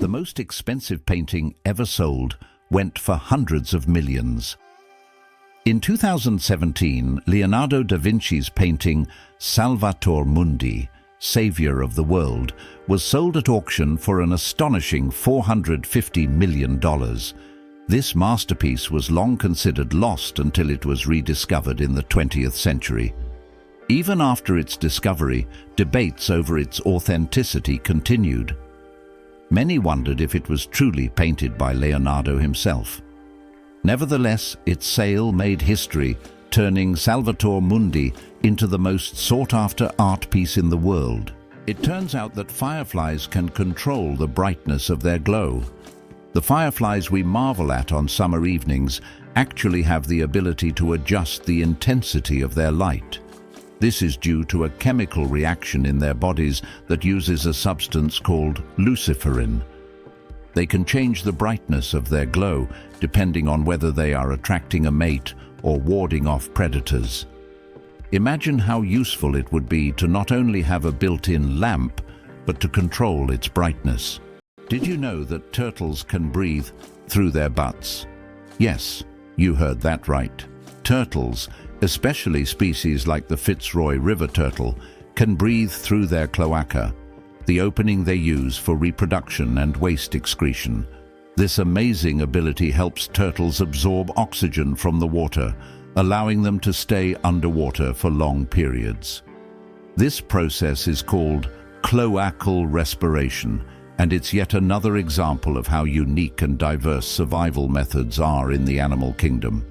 The most expensive painting ever sold went for hundreds of millions. In 2017, Leonardo da Vinci's painting Salvator Mundi, Savior of the World, was sold at auction for an astonishing $450 million. This masterpiece was long considered lost until it was rediscovered in the 20th century. Even after its discovery, debates over its authenticity continued. Many wondered if it was truly painted by Leonardo himself. Nevertheless, its sale made history, turning Salvator Mundi into the most sought-after art piece in the world. It turns out that fireflies can control the brightness of their glow. The fireflies we marvel at on summer evenings actually have the ability to adjust the intensity of their light. This is due to a chemical reaction in their bodies that uses a substance called luciferin. They can change the brightness of their glow depending on whether they are attracting a mate or warding off predators. Imagine how useful it would be to not only have a built-in lamp, but to control its brightness. Did you know that turtles can breathe through their butts? Yes, you heard that right. Turtles, especially species like the Fitzroy River turtle, can breathe through their cloaca, the opening they use for reproduction and waste excretion. This amazing ability helps turtles absorb oxygen from the water, allowing them to stay underwater for long periods. This process is called cloacal respiration, and it's yet another example of how unique and diverse survival methods are in the animal kingdom.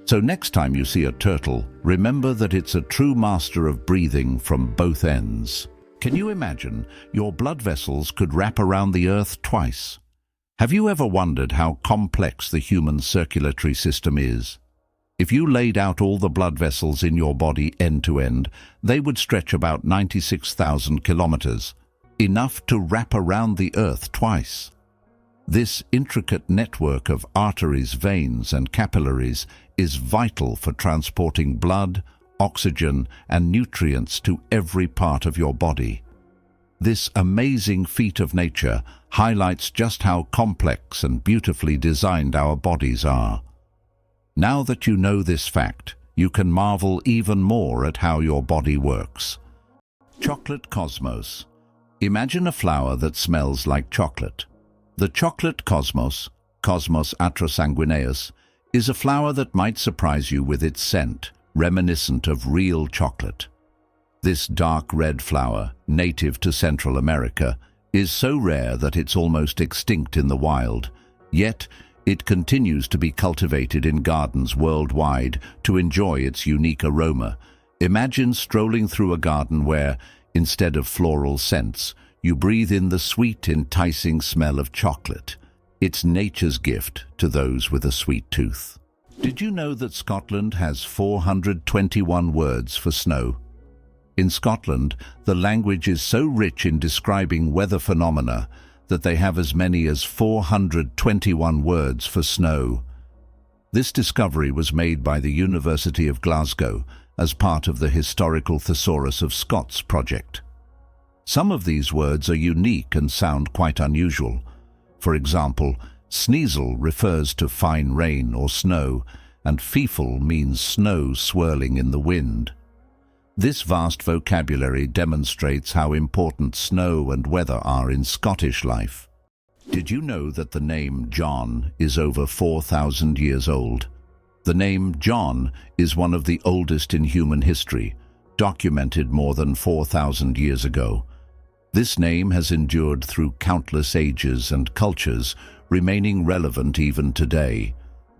So next time you see a turtle, remember that it's a true master of breathing from both ends. Can you imagine your blood vessels could wrap around the Earth twice? Have you ever wondered how complex the human circulatory system is? If you laid out all the blood vessels in your body end to end, they would stretch about 96,000 kilometers, enough to wrap around the Earth twice. This intricate network of arteries, veins, and capillaries is vital for transporting blood, oxygen, and nutrients to every part of your body. This amazing feat of nature highlights just how complex and beautifully designed our bodies are. Now that you know this fact, you can marvel even more at how your body works. Chocolate cosmos. Imagine a flower that smells like chocolate. The chocolate cosmos, Cosmos atrosanguineus, is a flower that might surprise you with its scent, reminiscent of real chocolate. This dark red flower, native to Central America, is so rare that it's almost extinct in the wild, yet it continues to be cultivated in gardens worldwide to enjoy its unique aroma. Imagine strolling through a garden where, instead of floral scents, you breathe in the sweet, enticing smell of chocolate. It's nature's gift to those with a sweet tooth. Did you know that Scotland has 421 words for snow? In Scotland, the language is so rich in describing weather phenomena that they have as many as 421 words for snow. This discovery was made by the University of Glasgow as part of the Historical Thesaurus of Scots project. Some of these words are unique and sound quite unusual. For example, sneasel refers to fine rain or snow, and feefle means snow swirling in the wind. This vast vocabulary demonstrates how important snow and weather are in Scottish life. Did you know that the name John is over 4,000 years old? The name John is one of the oldest in human history, documented more than 4,000 years ago. This name has endured through countless ages and cultures, remaining relevant even today.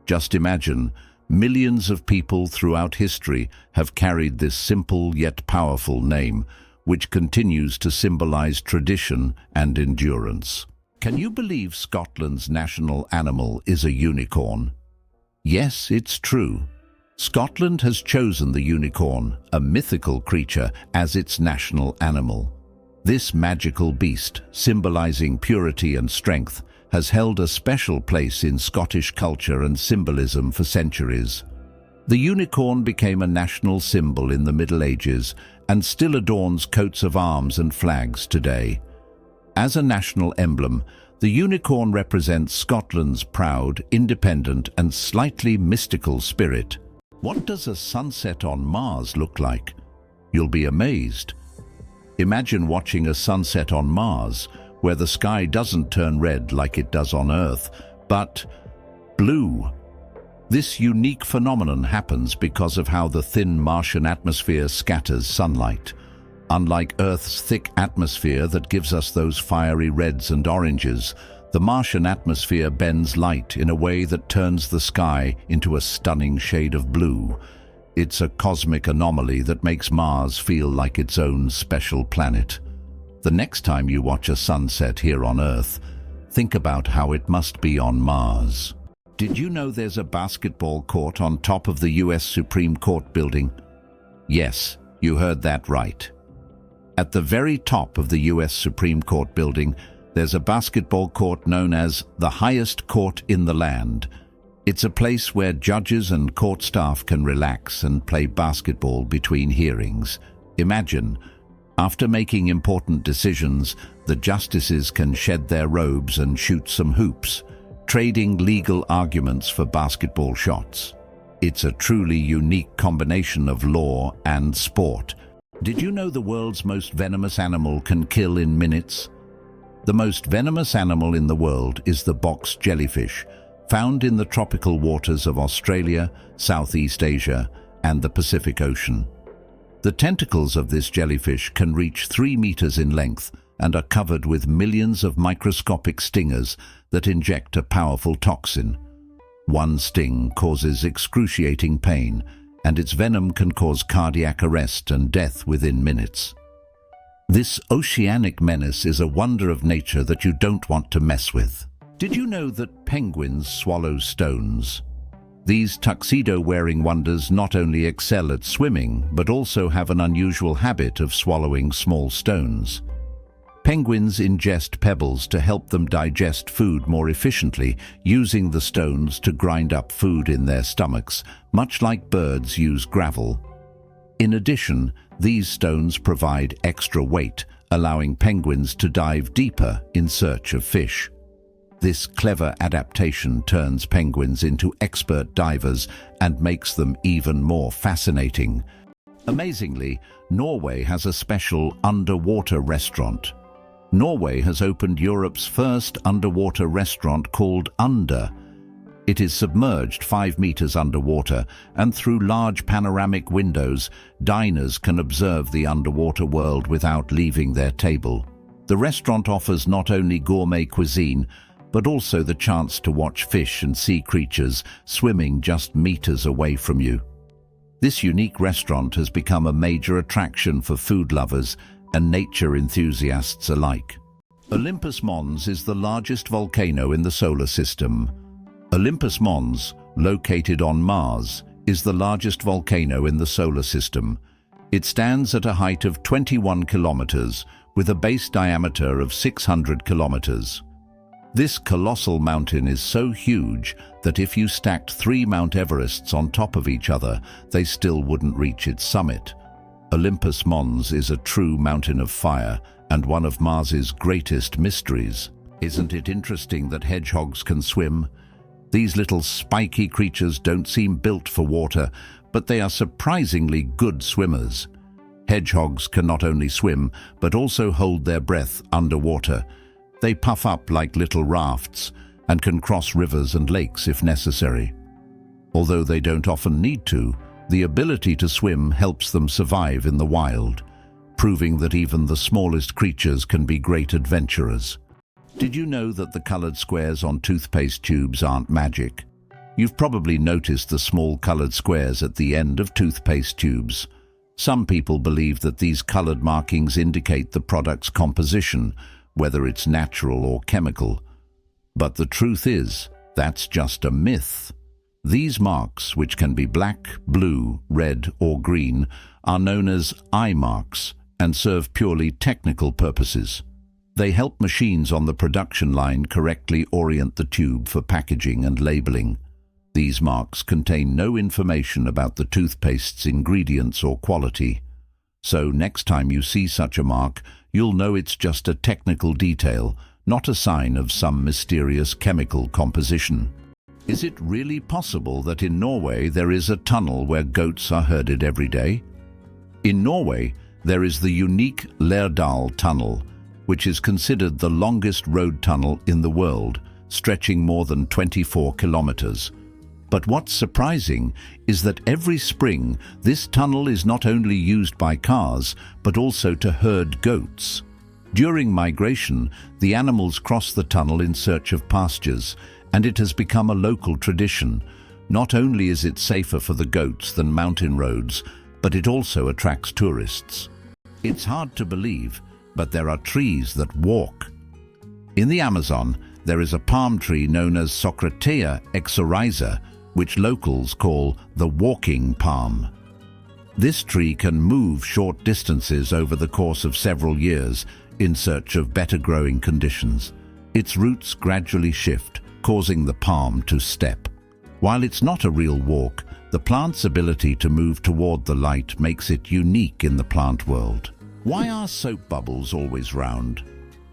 Just imagine, millions of people throughout history have carried this simple yet powerful name, which continues to symbolize tradition and endurance. Can you believe Scotland's national animal is a unicorn? Yes, it's true. Scotland has chosen the unicorn, a mythical creature, as its national animal. This magical beast, symbolizing purity and strength, has held a special place in Scottish culture and symbolism for centuries. The unicorn became a national symbol in the Middle Ages and still adorns coats of arms and flags today. As a national emblem, The unicorn represents Scotland's proud, independent and slightly mystical spirit. What does a sunset on Mars look like? You'll be amazed. Imagine watching a sunset on Mars, where the sky doesn't turn red like it does on Earth, but blue. This unique phenomenon happens because of how the thin Martian atmosphere scatters sunlight. Unlike Earth's thick atmosphere that gives us those fiery reds and oranges, the Martian atmosphere bends light in a way that turns the sky into a stunning shade of blue. It's a cosmic anomaly that makes Mars feel like its own special planet. The next time you watch a sunset here on Earth, think about how it must be on Mars. Did you know there's a basketball court on top of the US Supreme Court building? Yes, you heard that right. At the very top of the US Supreme Court building, there's a basketball court known as the highest court in the land. It's a place where judges and court staff can relax and play basketball between hearings. Imagine, after making important decisions, the justices can shed their robes and shoot some hoops, trading legal arguments for basketball shots. It's a truly unique combination of law and sport. Did you know the world's most venomous animal can kill in minutes? The most venomous animal in the world is the box jellyfish, found in the tropical waters of Australia, Southeast Asia, and the Pacific Ocean. The tentacles of this jellyfish can reach 3 meters in length and are covered with millions of microscopic stingers that inject a powerful toxin. One sting causes excruciating pain, and its venom can cause cardiac arrest and death within minutes. This oceanic menace is a wonder of nature that you don't want to mess with. Did you know that penguins swallow stones? These tuxedo-wearing wonders not only excel at swimming, but also have an unusual habit of swallowing small stones. Penguins ingest pebbles to help them digest food more efficiently, using the stones to grind up food in their stomachs, much like birds use gravel. In addition, these stones provide extra weight, allowing penguins to dive deeper in search of fish. This clever adaptation turns penguins into expert divers and makes them even more fascinating. Amazingly, Norway has a special underwater restaurant. Norway has opened Europe's first underwater restaurant called Under. It is submerged 5 meters underwater, and through large panoramic windows, diners can observe the underwater world without leaving their table. The restaurant offers not only gourmet cuisine, but also the chance to watch fish and sea creatures swimming just meters away from you. This unique restaurant has become a major attraction for food lovers and nature enthusiasts alike. Olympus Mons is the largest volcano in the solar system. Olympus Mons, located on Mars, is the largest volcano in the solar system. It stands at a height of 21 kilometers, with a base diameter of 600 kilometers. This colossal mountain is so huge that if you stacked 3 Mount Everests on top of each other, they still wouldn't reach its summit. Olympus Mons is a true mountain of fire and one of Mars's greatest mysteries. Isn't it interesting that hedgehogs can swim? These little spiky creatures don't seem built for water, but they are surprisingly good swimmers. Hedgehogs can not only swim, but also hold their breath underwater. They puff up like little rafts and can cross rivers and lakes if necessary. Although they don't often need to, the ability to swim helps them survive in the wild, proving that even the smallest creatures can be great adventurers. Did you know that the colored squares on toothpaste tubes aren't magic? You've probably noticed the small colored squares at the end of toothpaste tubes. Some people believe that these colored markings indicate the product's composition, whether it's natural or chemical. But the truth is, that's just a myth. These marks, which can be black, blue, red, or green, are known as eye marks and serve purely technical purposes. They help machines on the production line correctly orient the tube for packaging and labeling. These marks contain no information about the toothpaste's ingredients or quality. So next time you see such a mark, you'll know it's just a technical detail, not a sign of some mysterious chemical composition. Is it really possible that in Norway there is a tunnel where goats are herded every day? In Norway, there is the unique Lærdal Tunnel, which is considered the longest road tunnel in the world, stretching more than 24 kilometers. But what's surprising is that every spring, this tunnel is not only used by cars, but also to herd goats. During migration, the animals cross the tunnel in search of pastures, and it has become a local tradition. Not only is it safer for the goats than mountain roads, but it also attracts tourists. It's hard to believe, but there are trees that walk. In the Amazon, there is a palm tree known as Secrete exoryza, which locals call the walking palm. This tree can move short distances over the course of several years in search of better growing conditions. Its roots gradually shift, causing the palm to step. While it's not a real walk, the plant's ability to move toward the light makes it unique in the plant world. Why are soap bubbles always round?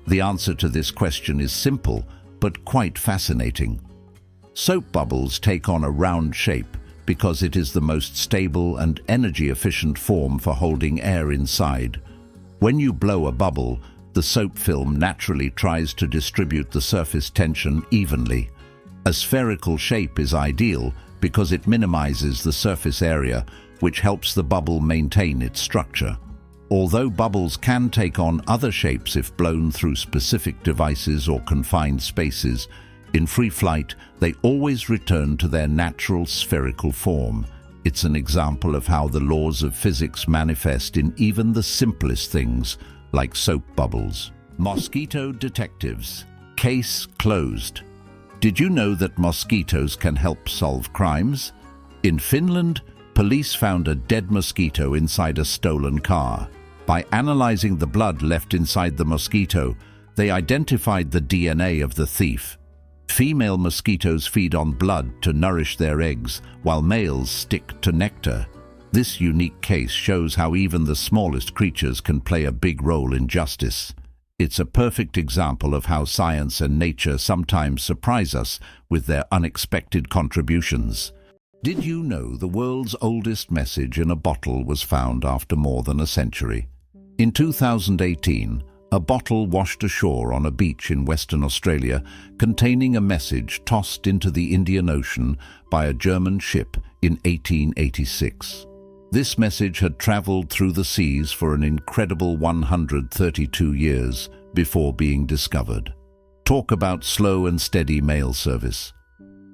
The answer to this question is simple, but quite fascinating. Soap bubbles take on a round shape because it is the most stable and energy-efficient form for holding air inside. When you blow a bubble, the soap film naturally tries to distribute the surface tension evenly. A spherical shape is ideal because it minimizes the surface area, which helps the bubble maintain its structure. Although bubbles can take on other shapes if blown through specific devices or confined spaces, in free flight, they always return to their natural spherical form. It's an example of how the laws of physics manifest in even the simplest things, like soap bubbles. Mosquito detectives. Case closed. Did you know that mosquitoes can help solve crimes? In Finland, police found a dead mosquito inside a stolen car. By analyzing the blood left inside the mosquito, they identified the DNA of the thief. Female mosquitoes feed on blood to nourish their eggs, while males stick to nectar. This unique case shows how even the smallest creatures can play a big role in justice. It's a perfect example of how science and nature sometimes surprise us with their unexpected contributions. Did you know the world's oldest message in a bottle was found after more than a century? In 2018, a bottle washed ashore on a beach in Western Australia containing a message tossed into the Indian Ocean by a German ship in 1886. This message had traveled through the seas for an incredible 132 years before being discovered. Talk about slow and steady mail service.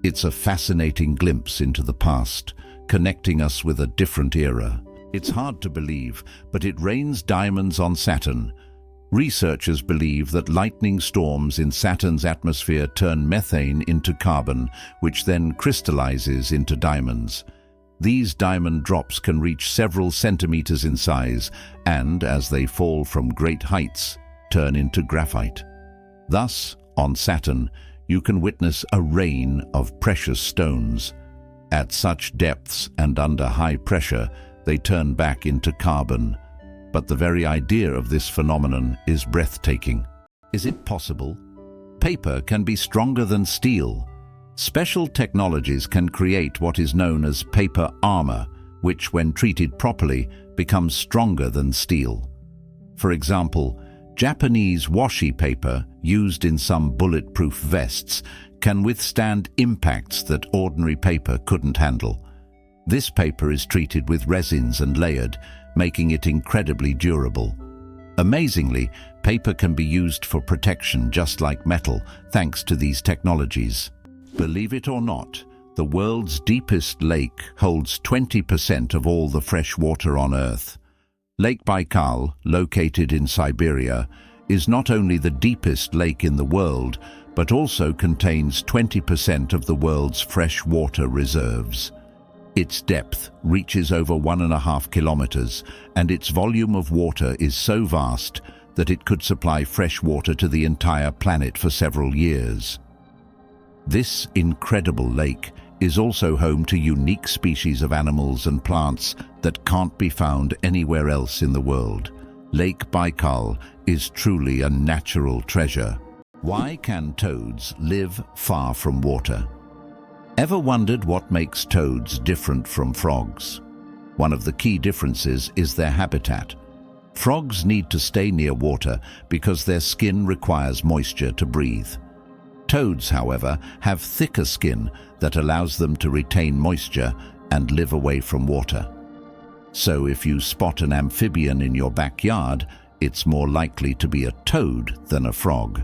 It's a fascinating glimpse into the past, connecting us with a different era. It's hard to believe, but it rains diamonds on Saturn. Researchers believe that lightning storms in Saturn's atmosphere turn methane into carbon, which then crystallizes into diamonds. These diamond drops can reach several centimeters in size and, as they fall from great heights, turn into graphite. Thus, on Saturn, you can witness a rain of precious stones. At such depths and under high pressure, they turn back into carbon. But the very idea of this phenomenon is breathtaking. Is it possible? Paper can be stronger than steel. Special technologies can create what is known as paper armor, which, when treated properly, becomes stronger than steel. For example, Japanese washi paper, used in some bulletproof vests, can withstand impacts that ordinary paper couldn't handle. This paper is treated with resins and layered, making it incredibly durable. Amazingly, paper can be used for protection just like metal, thanks to these technologies. Believe it or not, the world's deepest lake holds 20% of all the fresh water on Earth. Lake Baikal, located in Siberia, is not only the deepest lake in the world, but also contains 20% of the world's fresh water reserves. Its depth reaches over 1.5 kilometers, and its volume of water is so vast that it could supply fresh water to the entire planet for several years. This incredible lake is also home to unique species of animals and plants that can't be found anywhere else in the world. Lake Baikal is truly a natural treasure. Why can toads live far from water? Ever wondered what makes toads different from frogs? One of the key differences is their habitat. Frogs need to stay near water because their skin requires moisture to breathe. Toads, however, have thicker skin that allows them to retain moisture and live away from water. So if you spot an amphibian in your backyard, it's more likely to be a toad than a frog.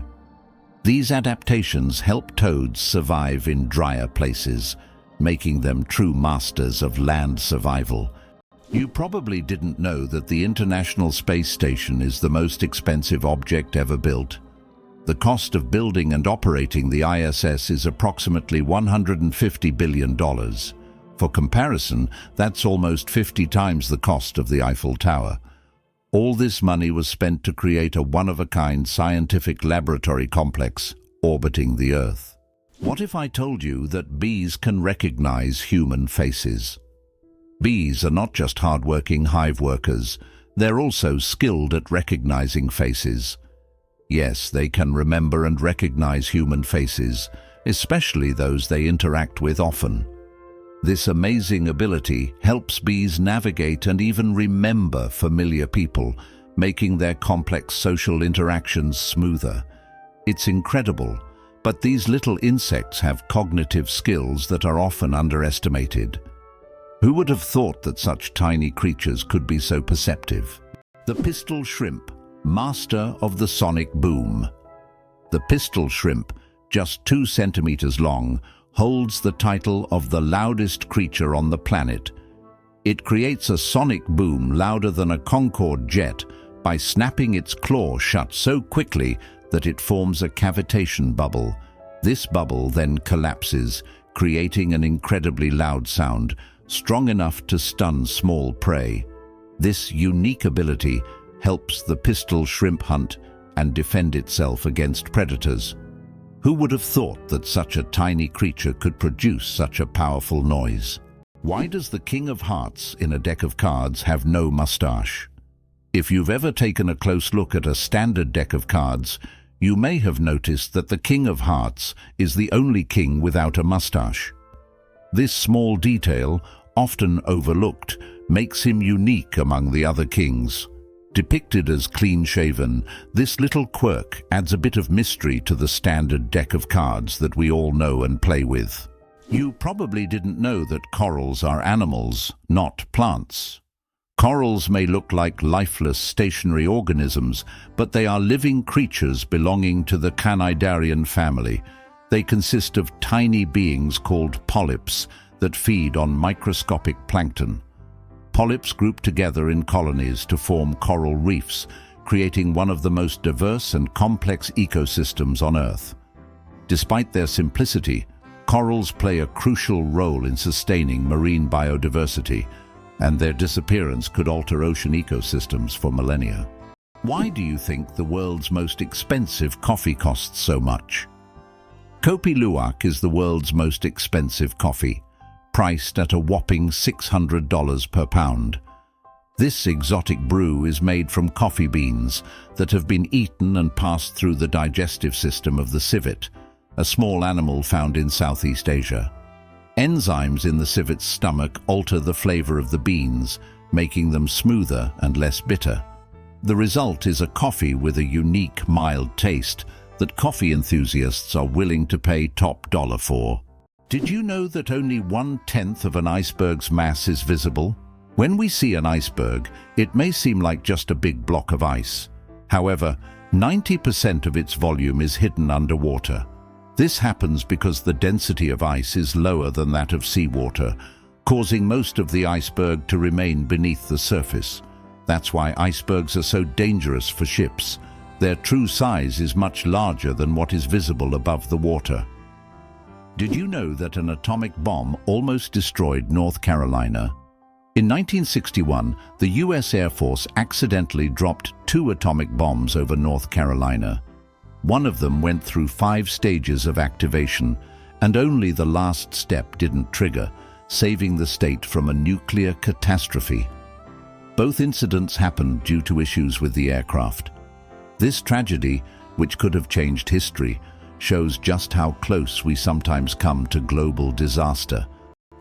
These adaptations help toads survive in drier places, making them true masters of land survival. You probably didn't know that the International Space Station is the most expensive object ever built. The cost of building and operating the ISS is approximately $150 billion. For comparison, that's almost 50 times the cost of the Eiffel Tower. All this money was spent to create a one-of-a-kind scientific laboratory complex orbiting the Earth. What if I told you that bees can recognize human faces? Bees are not just hard-working hive workers, they're also skilled at recognizing faces. Yes, they can remember and recognize human faces, especially those they interact with often. This amazing ability helps bees navigate and even remember familiar people, making their complex social interactions smoother. It's incredible, but these little insects have cognitive skills that are often underestimated. Who would have thought that such tiny creatures could be so perceptive? The pistol shrimp, master of the sonic boom. The pistol shrimp, just 2 centimeters long, holds the title of the loudest creature on the planet. It creates a sonic boom louder than a Concorde jet by snapping its claw shut so quickly that it forms a cavitation bubble. This bubble then collapses, creating an incredibly loud sound, strong enough to stun small prey. This unique ability helps the pistol shrimp hunt and defend itself against predators. Who would have thought that such a tiny creature could produce such a powerful noise? Why does the King of Hearts in a deck of cards have no mustache? If you've ever taken a close look at a standard deck of cards, you may have noticed that the King of Hearts is the only king without a mustache. This small detail, often overlooked, makes him unique among the other kings. Depicted as clean-shaven, this little quirk adds a bit of mystery to the standard deck of cards that we all know and play with. You probably didn't know that corals are animals, not plants. Corals may look like lifeless, stationary organisms, but they are living creatures belonging to the Cnidarian family. They consist of tiny beings called polyps that feed on microscopic plankton. Polyps group together in colonies to form coral reefs, creating one of the most diverse and complex ecosystems on Earth. Despite their simplicity, corals play a crucial role in sustaining marine biodiversity, and their disappearance could alter ocean ecosystems for millennia. Why do you think the world's most expensive coffee costs so much? Kopi Luwak is the world's most expensive coffee, priced at a whopping $600 per pound. This exotic brew is made from coffee beans that have been eaten and passed through the digestive system of the civet, a small animal found in Southeast Asia. Enzymes in the civet's stomach alter the flavor of the beans, making them smoother and less bitter. The result is a coffee with a unique, mild taste that coffee enthusiasts are willing to pay top dollar for. Did you know that only 1/10 of an iceberg's mass is visible? When we see an iceberg, it may seem like just a big block of ice. However, 90% of its volume is hidden underwater. This happens because the density of ice is lower than that of seawater, causing most of the iceberg to remain beneath the surface. That's why icebergs are so dangerous for ships. Their true size is much larger than what is visible above the water. Did you know that an atomic bomb almost destroyed North Carolina? In 1961, the US Air Force accidentally dropped 2 atomic bombs over North Carolina. One of them went through 5 stages of activation, and only the last step didn't trigger, saving the state from a nuclear catastrophe. Both incidents happened due to issues with the aircraft. This tragedy which could have changed history, shows just how close we sometimes come to global disaster.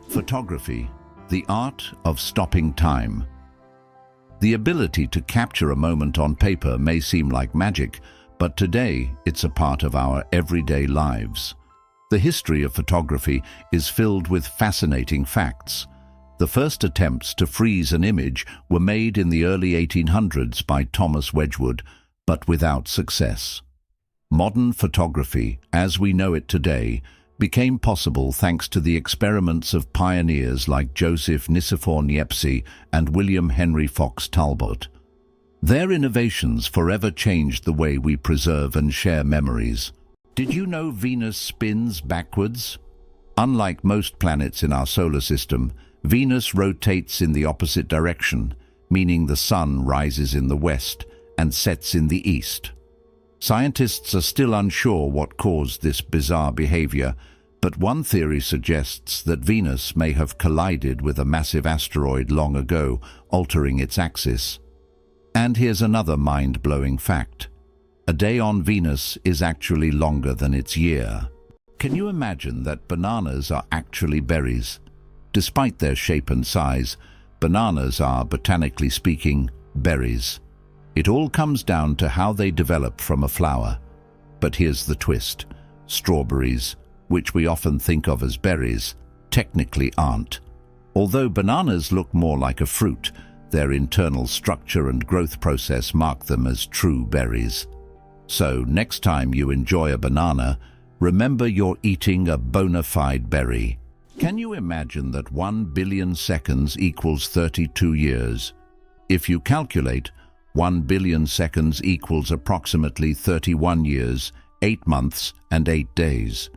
Photography, the art of stopping time. The ability to capture a moment on paper may seem like magic, but today it's a part of our everyday lives. The history of photography is filled with fascinating facts. The first attempts to freeze an image were made in the early 1800s by Thomas Wedgwood, but without success. Modern photography, as we know it today, became possible thanks to the experiments of pioneers like Joseph Nicéphore Niepce and William Henry Fox Talbot. Their innovations forever changed the way we preserve and share memories. Did you know Venus spins backwards? Unlike most planets in our solar system, Venus rotates in the opposite direction, meaning the Sun rises in the west and sets in the east. Scientists are still unsure what caused this bizarre behavior, but one theory suggests that Venus may have collided with a massive asteroid long ago, altering its axis. And here's another mind-blowing fact. A day on Venus is actually longer than its year. Can you imagine that bananas are actually berries? Despite their shape and size, bananas are, botanically speaking, berries. It all comes down to how they develop from a flower. But here's the twist. Strawberries, which we often think of as berries, technically aren't. Although bananas look more like a fruit, their internal structure and growth process mark them as true berries. So, next time you enjoy a banana, remember you're eating a bona fide berry. Can you imagine that 1 billion seconds equals 32 years? If you calculate, 1 billion seconds equals approximately 31 years, 8 months, and 8 days.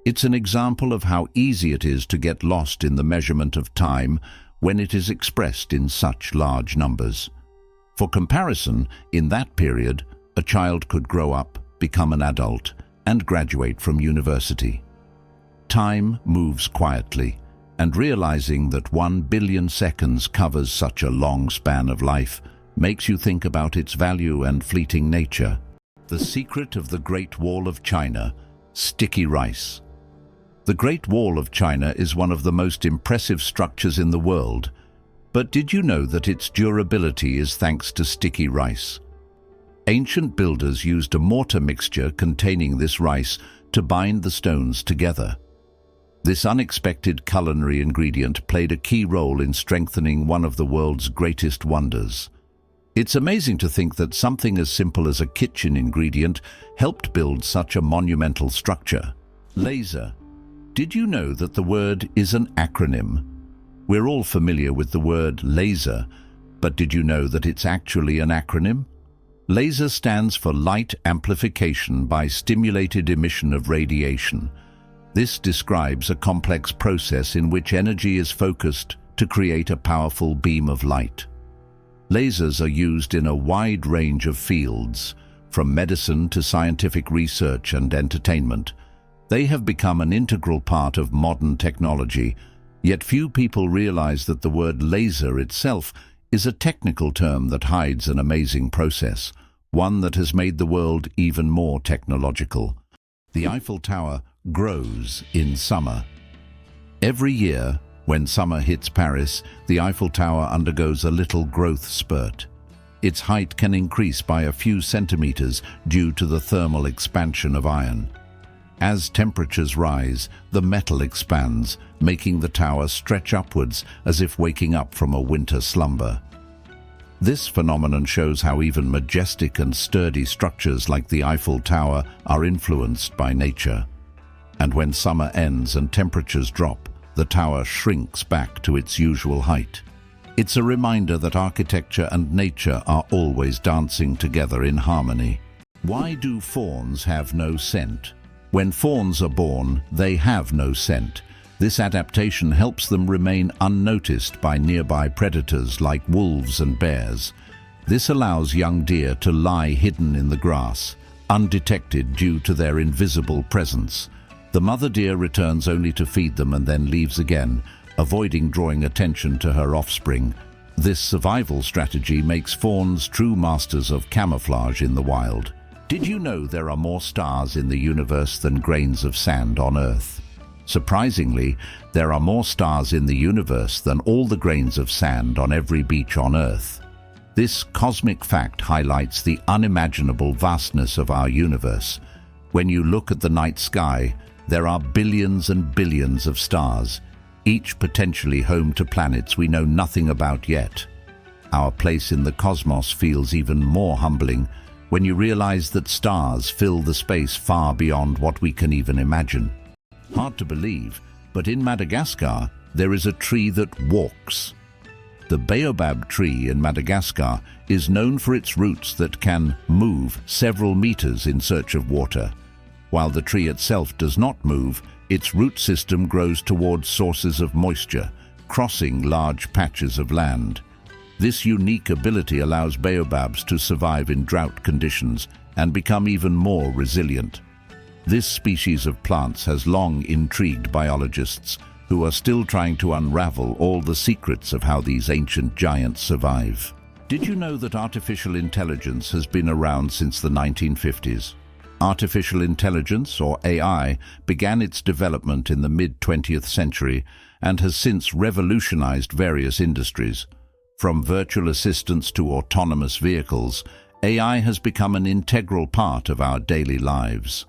It's an example of how easy it is to get lost in the measurement of time when it is expressed in such large numbers. For comparison, in that period, a child could grow up, become an adult, and graduate from university. Time moves quietly, and realizing that 1 billion seconds covers such a long span of life makes you think about its value and fleeting nature. The secret of the Great Wall of China, sticky rice. The Great Wall of China is one of the most impressive structures in the world, but did you know that its durability is thanks to sticky rice? Ancient builders used a mortar mixture containing this rice to bind the stones together. This unexpected culinary ingredient played a key role in strengthening one of the world's greatest wonders. It's amazing to think that something as simple as a kitchen ingredient helped build such a monumental structure. Laser. Did you know that the word is an acronym? We're all familiar with the word laser, but did you know that it's actually an acronym? Laser stands for light amplification by stimulated emission of radiation. This describes a complex process in which energy is focused to create a powerful beam of light. Lasers are used in a wide range of fields, from medicine to scientific research and entertainment. They have become an integral part of modern technology, yet few people realize that the word laser itself is a technical term that hides an amazing process, one that has made the world even more technological. The Eiffel Tower grows in summer. Every year, when summer hits Paris, the Eiffel Tower undergoes a little growth spurt. Its height can increase by a few centimeters due to the thermal expansion of iron. As temperatures rise, the metal expands, making the tower stretch upwards as if waking up from a winter slumber. This phenomenon shows how even majestic and sturdy structures like the Eiffel Tower are influenced by nature. And when summer ends and temperatures drop, the tower shrinks back to its usual height. It's a reminder that architecture and nature are always dancing together in harmony. Why do fawns have no scent? When fawns are born, they have no scent. This adaptation helps them remain unnoticed by nearby predators like wolves and bears. This allows young deer to lie hidden in the grass, undetected due to their invisible presence. The mother deer returns only to feed them and then leaves again, avoiding drawing attention to her offspring. This survival strategy makes fawns true masters of camouflage in the wild. Did you know there are more stars in the universe than grains of sand on Earth? Surprisingly, there are more stars in the universe than all the grains of sand on every beach on Earth. This cosmic fact highlights the unimaginable vastness of our universe. When you look at the night sky, there are billions and billions of stars, each potentially home to planets we know nothing about yet. Our place in the cosmos feels even more humbling when you realize that stars fill the space far beyond what we can even imagine. Hard to believe, but in Madagascar, there is a tree that walks. The baobab tree in Madagascar is known for its roots that can move several meters in search of water. While the tree itself does not move, its root system grows towards sources of moisture, crossing large patches of land. This unique ability allows baobabs to survive in drought conditions and become even more resilient. This species of plants has long intrigued biologists who are still trying to unravel all the secrets of how these ancient giants survive. Did you know that artificial intelligence has been around since the 1950s? Artificial intelligence, or AI, began its development in the mid-20th century and has since revolutionized various industries. From virtual assistants to autonomous vehicles, AI has become an integral part of our daily lives.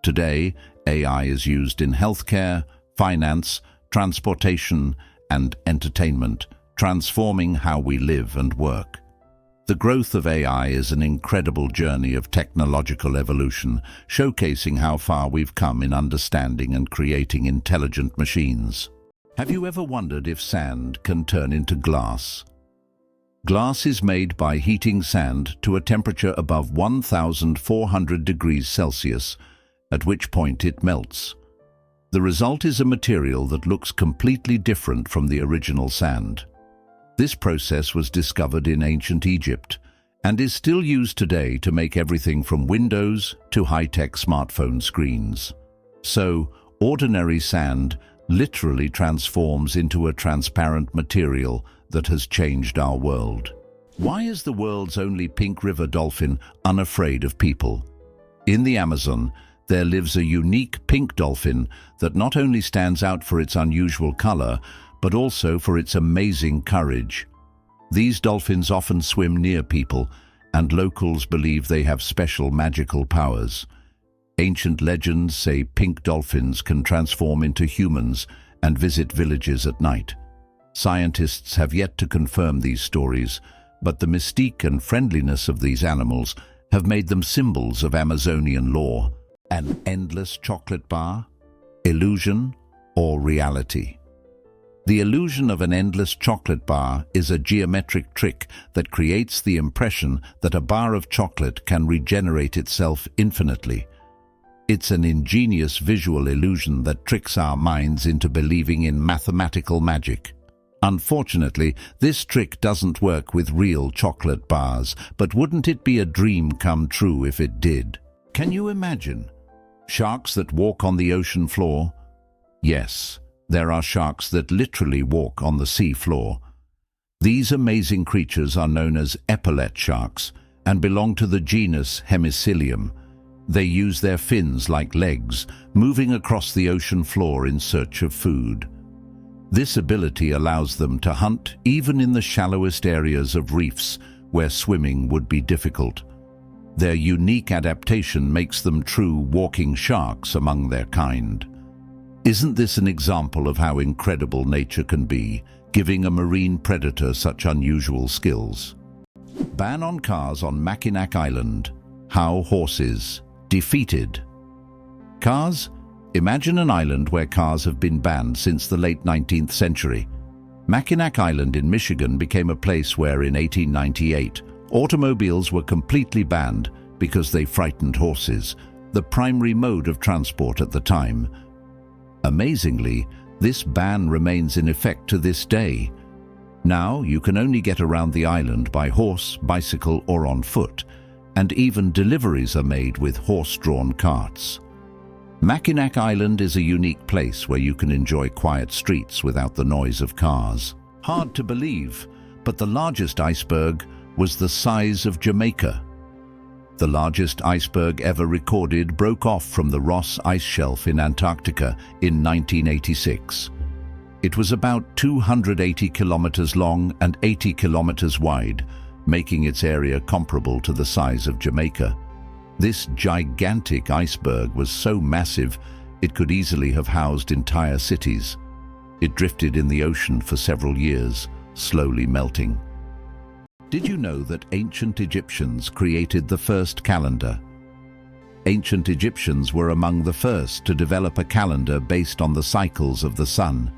Today, AI is used in healthcare, finance, transportation, and entertainment, transforming how we live and work. The growth of AI is an incredible journey of technological evolution, showcasing how far we've come in understanding and creating intelligent machines. Have you ever wondered if sand can turn into glass? Glass is made by heating sand to a temperature above 1,400 degrees Celsius, at which point it melts. The result is a material that looks completely different from the original sand. This process was discovered in ancient Egypt and is still used today to make everything from windows to high-tech smartphone screens. So, ordinary sand literally transforms into a transparent material that has changed our world. Why is the world's only pink river dolphin unafraid of people? In the Amazon, there lives a unique pink dolphin that not only stands out for its unusual color, but also for its amazing courage. These dolphins often swim near people, and locals believe they have special magical powers. Ancient legends say pink dolphins can transform into humans and visit villages at night. Scientists have yet to confirm these stories, but the mystique and friendliness of these animals have made them symbols of Amazonian lore. An endless chocolate bar? Illusion or reality? The illusion of an endless chocolate bar is a geometric trick that creates the impression that a bar of chocolate can regenerate itself infinitely. It's an ingenious visual illusion that tricks our minds into believing in mathematical magic. Unfortunately, this trick doesn't work with real chocolate bars, but wouldn't it be a dream come true if it did? Can you imagine? Sharks that walk on the ocean floor? Yes, there are sharks that literally walk on the sea floor. These amazing creatures are known as epaulette sharks and belong to the genus Hemicillium. They use their fins like legs, moving across the ocean floor in search of food. This ability allows them to hunt even in the shallowest areas of reefs where swimming would be difficult. Their unique adaptation makes them true walking sharks among their kind. Isn't this an example of how incredible nature can be, giving a marine predator such unusual skills? Ban on cars on Mackinac Island. How horses defeated. Cars? Imagine an island where cars have been banned since the late 19th century. Mackinac Island in Michigan became a place where in 1898, automobiles were completely banned because they frightened horses, the primary mode of transport at the time. Amazingly, this ban remains in effect to this day. Now you can only get around the island by horse, bicycle, or on foot, and even deliveries are made with horse-drawn carts. Mackinac Island is a unique place where you can enjoy quiet streets without the noise of cars. Hard to believe, but the largest iceberg was the size of Jamaica. The largest iceberg ever recorded broke off from the Ross Ice Shelf in Antarctica in 1986. It was about 280 kilometers long and 80 kilometers wide, making its area comparable to the size of Jamaica. This gigantic iceberg was so massive it could easily have housed entire cities. It drifted in the ocean for several years, slowly melting. Did you know that ancient Egyptians created the first calendar? Ancient Egyptians were among the first to develop a calendar based on the cycles of the sun.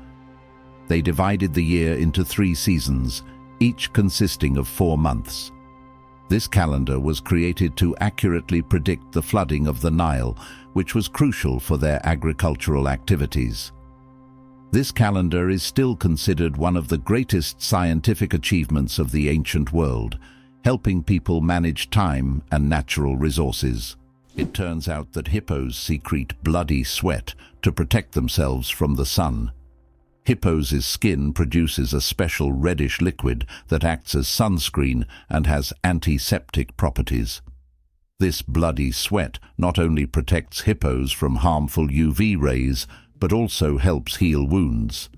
They divided the year into 3 seasons, each consisting of 4 months. This calendar was created to accurately predict the flooding of the Nile, which was crucial for their agricultural activities. This calendar is still considered one of the greatest scientific achievements of the ancient world, helping people manage time and natural resources. It turns out that hippos secrete bloody sweat to protect themselves from the sun. Hippos' skin produces a special reddish liquid that acts as sunscreen and has antiseptic properties. This bloody sweat not only protects hippos from harmful UV rays, but also helps heal wounds.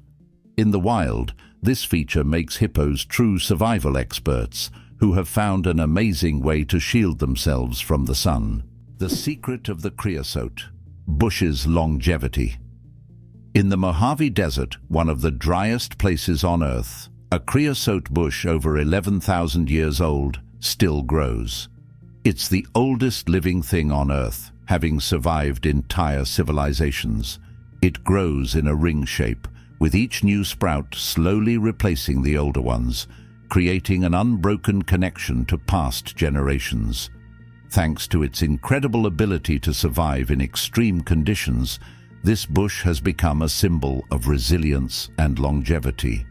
In the wild, this feature makes hippos true survival experts who have found an amazing way to shield themselves from the sun. The secret of the creosote: bush's longevity. In the Mojave Desert, one of the driest places on Earth, a creosote bush over 11,000 years old still grows. It's the oldest living thing on Earth, having survived entire civilizations. It grows in a ring shape, with each new sprout slowly replacing the older ones, creating an unbroken connection to past generations. Thanks to its incredible ability to survive in extreme conditions, this bush has become a symbol of resilience and longevity.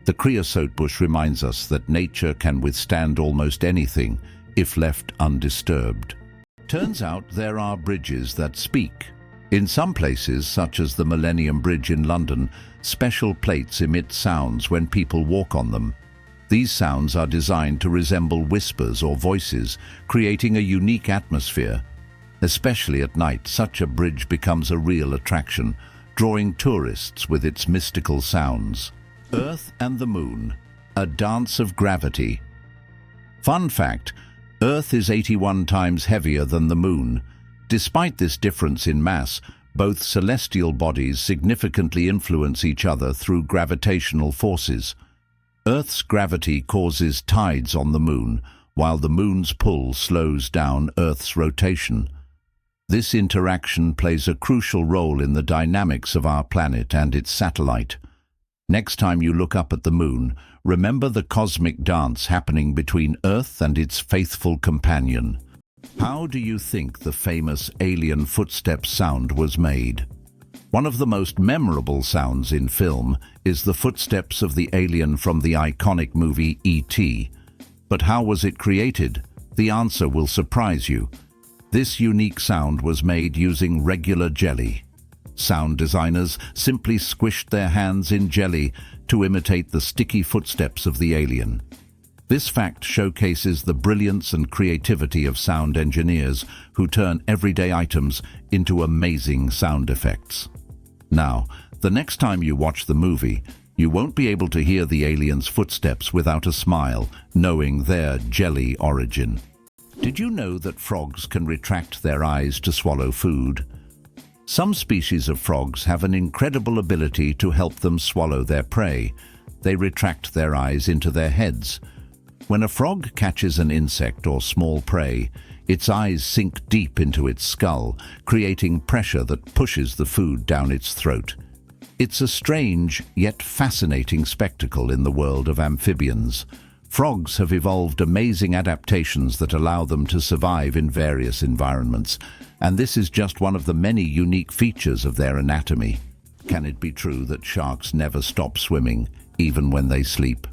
The creosote bush reminds us that nature can withstand almost anything if left undisturbed. Turns out there are bridges that speak. In some places, such as the Millennium Bridge in London, special plates emit sounds when people walk on them. These sounds are designed to resemble whispers or voices, creating a unique atmosphere. Especially at night, such a bridge becomes a real attraction, drawing tourists with its mystical sounds. Earth and the Moon, a dance of gravity. Fun fact: Earth is 81 times heavier than the Moon. Despite this difference in mass, both celestial bodies significantly influence each other through gravitational forces. Earth's gravity causes tides on the Moon, while the Moon's pull slows down Earth's rotation. This interaction plays a crucial role in the dynamics of our planet and its satellite. Next time you look up at the Moon, remember the cosmic dance happening between Earth and its faithful companion. How do you think the famous alien footsteps sound was made? One of the most memorable sounds in film is the footsteps of the alien from the iconic movie E.T. But how was it created? The answer will surprise you. This unique sound was made using regular jelly. Sound designers simply squished their hands in jelly to imitate the sticky footsteps of the alien. This fact showcases the brilliance and creativity of sound engineers who turn everyday items into amazing sound effects. Now, the next time you watch the movie, you won't be able to hear the alien's footsteps without a smile, knowing their jelly origin. Did you know that frogs can retract their eyes to swallow food? Some species of frogs have an incredible ability to help them swallow their prey. They retract their eyes into their heads. When a frog catches an insect or small prey, its eyes sink deep into its skull, creating pressure that pushes the food down its throat. It's a strange yet fascinating spectacle in the world of amphibians. Frogs have evolved amazing adaptations that allow them to survive in various environments, and this is just one of the many unique features of their anatomy. Can it be true that sharks never stop swimming, even when they sleep?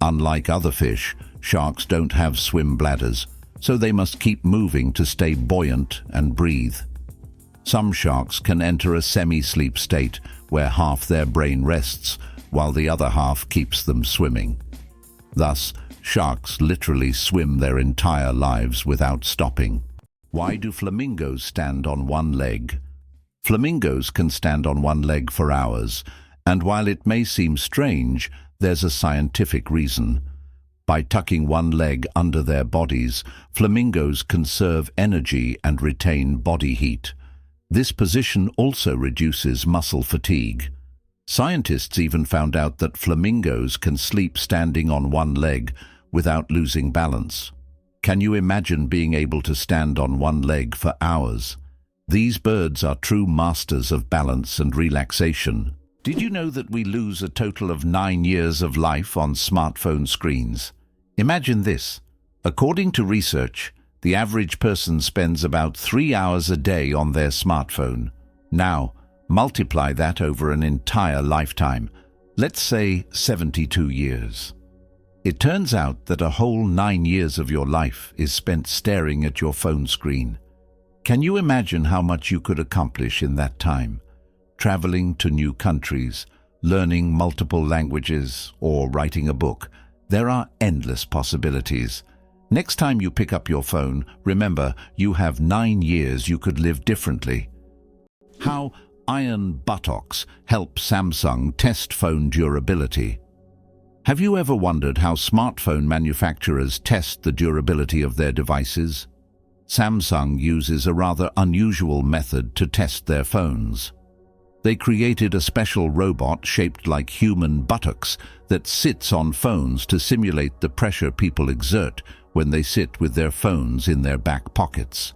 Unlike other fish, sharks don't have swim bladders, so they must keep moving to stay buoyant and breathe. Some sharks can enter a semi-sleep state where half their brain rests while the other half keeps them swimming. Thus, Sharks literally swim their entire lives without stopping. Why do flamingos stand on one leg? Flamingos can stand on one leg for hours, and while it may seem strange, there's a scientific reason. By tucking one leg under their bodies, flamingos conserve energy and retain body heat. This position also reduces muscle fatigue. Scientists even found out that flamingos can sleep standing on one leg without losing balance. Can you imagine being able to stand on one leg for hours? These birds are true masters of balance and relaxation. Did you know that we lose a total of 9 years of life on smartphone screens? Imagine this. According to research, the average person spends about 3 hours a day on their smartphone. Now, multiply that over an entire lifetime. Let's say 72 years. It turns out that a whole 9 years of your life is spent staring at your phone screen. Can you imagine how much you could accomplish in that time? Traveling to new countries, learning multiple languages, or writing a book. There are endless possibilities. Next time you pick up your phone, remember you have 9 years you could live differently. How iron buttocks help Samsung test phone durability. Have you ever wondered how smartphone manufacturers test the durability of their devices? Samsung uses a rather unusual method to test their phones. They created a special robot shaped like human buttocks that sits on phones to simulate the pressure people exert when they sit with their phones in their back pockets.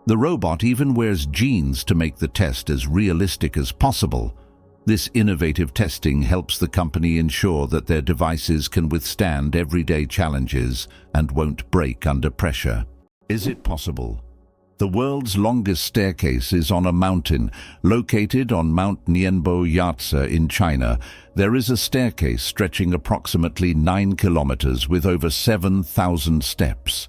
The robot even wears jeans to make the test as realistic as possible. This innovative testing helps the company ensure that their devices can withstand everyday challenges and won't break under pressure. Is it possible? The world's longest staircase is on a mountain. Located on Mount Nianbo Yatse in China, there is a staircase stretching approximately 9 kilometers with over 7,000 steps.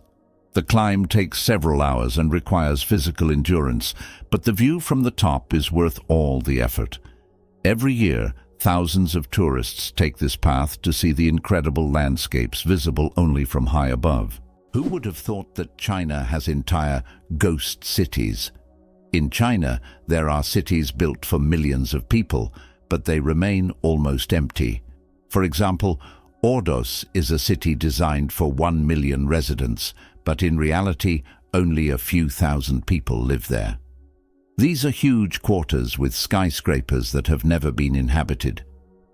The climb takes several hours and requires physical endurance, but the view from the top is worth all the effort. Every year, thousands of tourists take this path to see the incredible landscapes visible only from high above. Who would have thought that China has entire ghost cities? In China, there are cities built for millions of people, but they remain almost empty. For example, Ordos is a city designed for 1 million residents, but in reality, only a few thousand people live there. These are huge quarters with skyscrapers that have never been inhabited.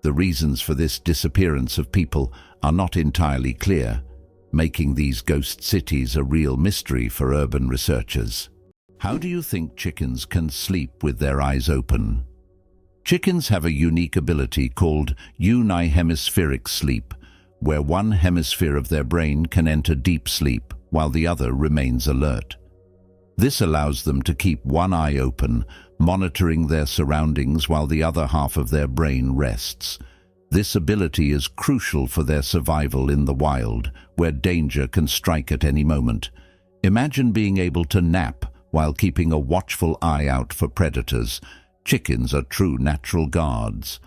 The reasons for this disappearance of people are not entirely clear, making these ghost cities a real mystery for urban researchers. How do you think chickens can sleep with their eyes open? Chickens have a unique ability called unihemispheric sleep, where one hemisphere of their brain can enter deep sleep while the other remains alert. This allows them to keep one eye open, monitoring their surroundings while the other half of their brain rests. This ability is crucial for their survival in the wild, where danger can strike at any moment. Imagine being able to nap while keeping a watchful eye out for predators. Chickens are true natural guards.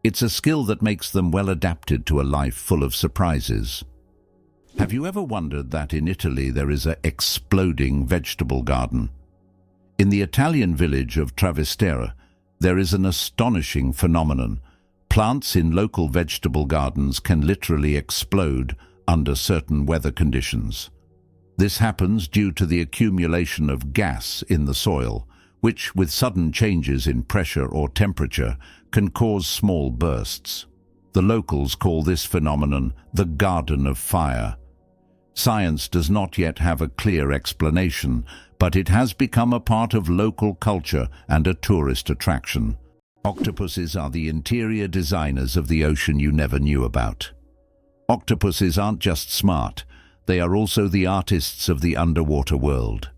It's a skill that makes them well adapted to a life full of surprises. Have you ever wondered that in Italy there is an exploding vegetable garden? In the Italian village of Trastevere, there is an astonishing phenomenon. Plants in local vegetable gardens can literally explode under certain weather conditions. This happens due to the accumulation of gas in the soil, which, with sudden changes in pressure or temperature, can cause small bursts. The locals call this phenomenon the Garden of Fire. Science does not yet have a clear explanation, but it has become a part of local culture and a tourist attraction. Octopuses are the interior designers of the ocean you never knew about. Octopuses aren't just smart, they are also the artists of the underwater world.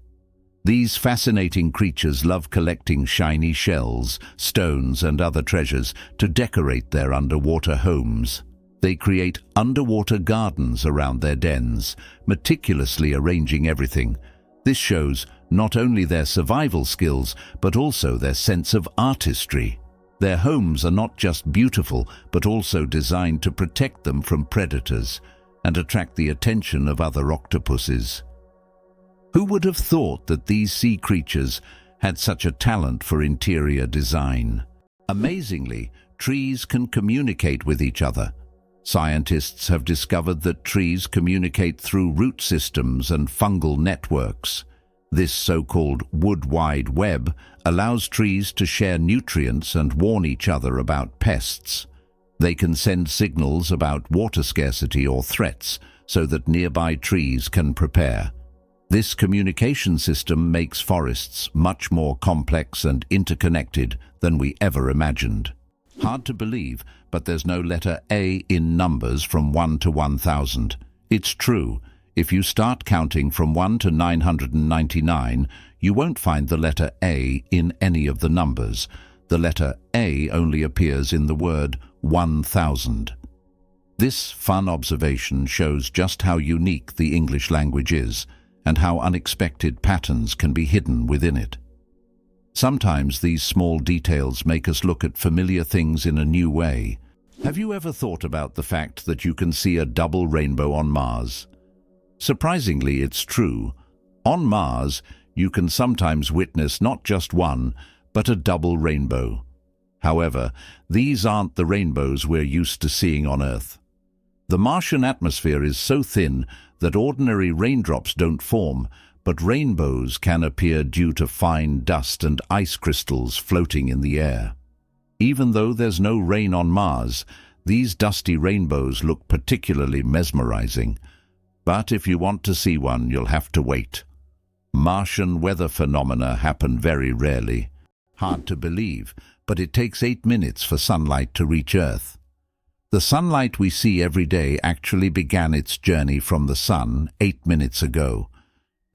These fascinating creatures love collecting shiny shells, stones, and other treasures to decorate their underwater homes. They create underwater gardens around their dens, meticulously arranging everything. This shows not only their survival skills, but also their sense of artistry. Their homes are not just beautiful, but also designed to protect them from predators. and attract the attention of other octopuses. Who would have thought that these sea creatures had such a talent for interior design? Amazingly, trees can communicate with each other. Scientists have discovered that trees communicate through root systems and fungal networks. This so-called wood wide web allows trees to share nutrients and warn each other about pests. They can send signals about water scarcity or threats so that nearby trees can prepare. This communication system makes forests much more complex and interconnected than we ever imagined. Hard to believe, but there's no letter A in numbers from 1 to 1,000. It's true. If you start counting from 1 to 999, you won't find the letter A in any of the numbers. The letter A only appears in the word 1,000. This fun observation shows just how unique the English language is and how unexpected patterns can be hidden within it. Sometimes these small details make us look at familiar things in a new way. Have you ever thought about the fact that you can see a double rainbow on Mars? Surprisingly, it's true. On Mars, you can sometimes witness not just one, but a double rainbow. However, these aren't the rainbows we're used to seeing on Earth. The Martian atmosphere is so thin that ordinary raindrops don't form, but rainbows can appear due to fine dust and ice crystals floating in the air. Even though there's no rain on Mars, these dusty rainbows look particularly mesmerizing. But if you want to see one, you'll have to wait. Martian weather phenomena happen very rarely. Hard to believe, but it takes 8 minutes for sunlight to reach Earth. The sunlight we see every day actually began its journey from the sun 8 minutes ago.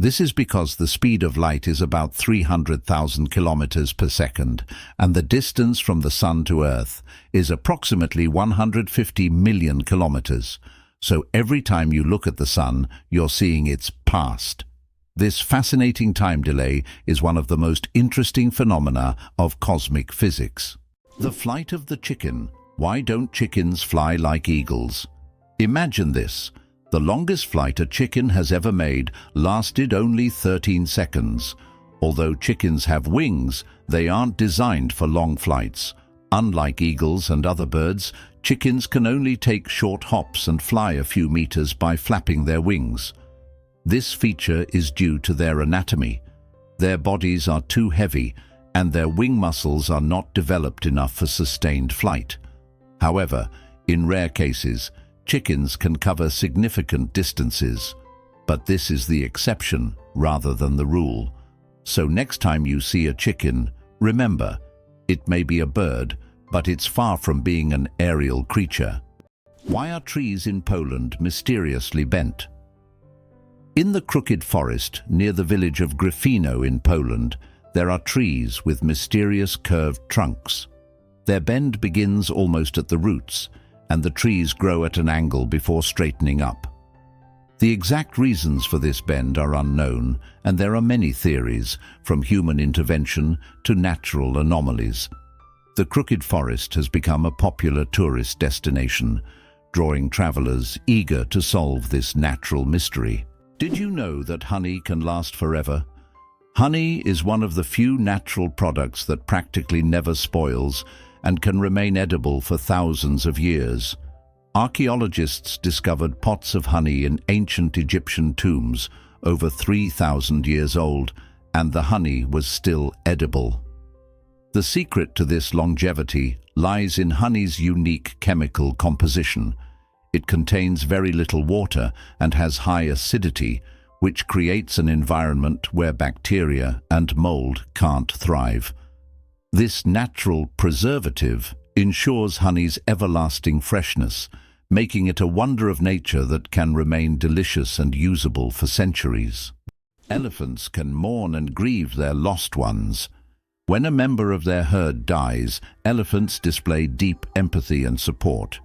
This is because the speed of light is about 300,000 kilometers per second, and the distance from the sun to Earth is approximately 150 million kilometers. So every time you look at the sun, you're seeing its past. This fascinating time delay is one of the most interesting phenomena of cosmic physics. The flight of the chicken. Why don't chickens fly like eagles? Imagine this. The longest flight a chicken has ever made lasted only 13 seconds. Although chickens have wings, they aren't designed for long flights. Unlike eagles and other birds, chickens can only take short hops and fly a few meters by flapping their wings. This feature is due to their anatomy. Their bodies are too heavy, and their wing muscles are not developed enough for sustained flight. However, in rare cases, chickens can cover significant distances, but this is the exception rather than the rule. So next time you see a chicken, remember, it may be a bird, but it's far from being an aerial creature. Why are trees in Poland mysteriously bent? In the crooked forest near the village of Gryfino in Poland, there are trees with mysterious curved trunks. Their bend begins almost at the roots, and the trees grow at an angle before straightening up. The exact reasons for this bend are unknown, and there are many theories, from human intervention to natural anomalies. The crooked forest has become a popular tourist destination, drawing travelers eager to solve this natural mystery. Did you know that honey can last forever? Honey is one of the few natural products that practically never spoils and can remain edible for thousands of years. Archaeologists discovered pots of honey in ancient Egyptian tombs over 3,000 years old, and the honey was still edible. The secret to this longevity lies in honey's unique chemical composition. It contains very little water and has high acidity, which creates an environment where bacteria and mold can't thrive. This natural preservative ensures honey's everlasting freshness, making it a wonder of nature that can remain delicious and usable for centuries. Elephants can mourn and grieve their lost ones. When a member of their herd dies, elephants display deep empathy and support.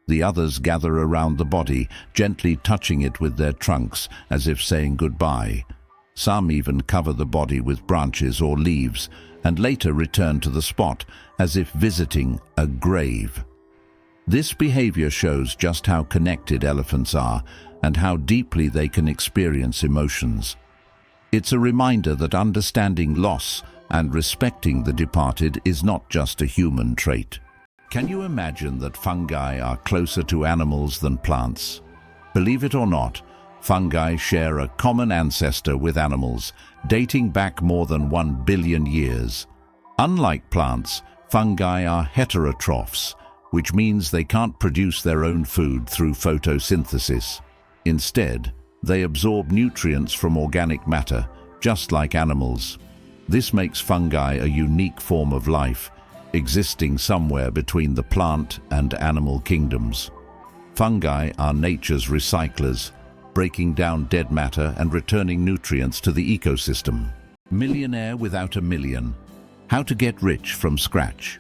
The others gather around the body, gently touching it with their trunks as if saying goodbye. Some even cover the body with branches or leaves, and later return to the spot as if visiting a grave. This behavior shows just how connected elephants are and how deeply they can experience emotions. It's a reminder that understanding loss and respecting the departed is not just a human trait. Can you imagine that fungi are closer to animals than plants? Believe it or not, fungi share a common ancestor with animals, dating back more than 1 billion years. Unlike plants, fungi are heterotrophs, which means they can't produce their own food through photosynthesis. Instead, they absorb nutrients from organic matter, just like animals. This makes fungi a unique form of life, existing somewhere between the plant and animal kingdoms. Fungi are nature's recyclers, breaking down dead matter and returning nutrients to the ecosystem. Millionaire without a million. How to get rich from scratch.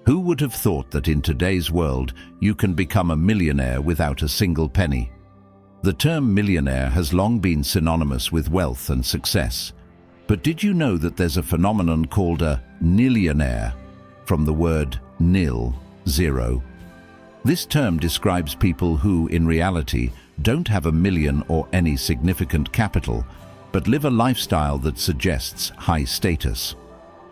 Who would have thought that in today's world you can become a millionaire without a single penny? The term millionaire has long been synonymous with wealth and success. But did you know that there's a phenomenon called a nillionaire, from the word nil, zero? This term describes people who, in reality, don't have a million or any significant capital, but live a lifestyle that suggests high status.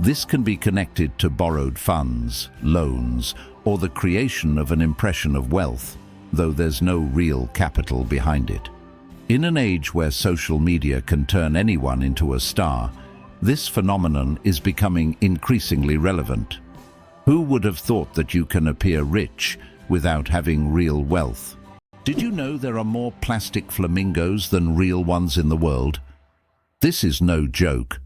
This can be connected to borrowed funds, loans, or the creation of an impression of wealth, though there's no real capital behind it. In an age where social media can turn anyone into a star, this phenomenon is becoming increasingly relevant. Who would have thought that you can appear rich without having real wealth? Did you know there are more plastic flamingos than real ones in the world? This is no joke.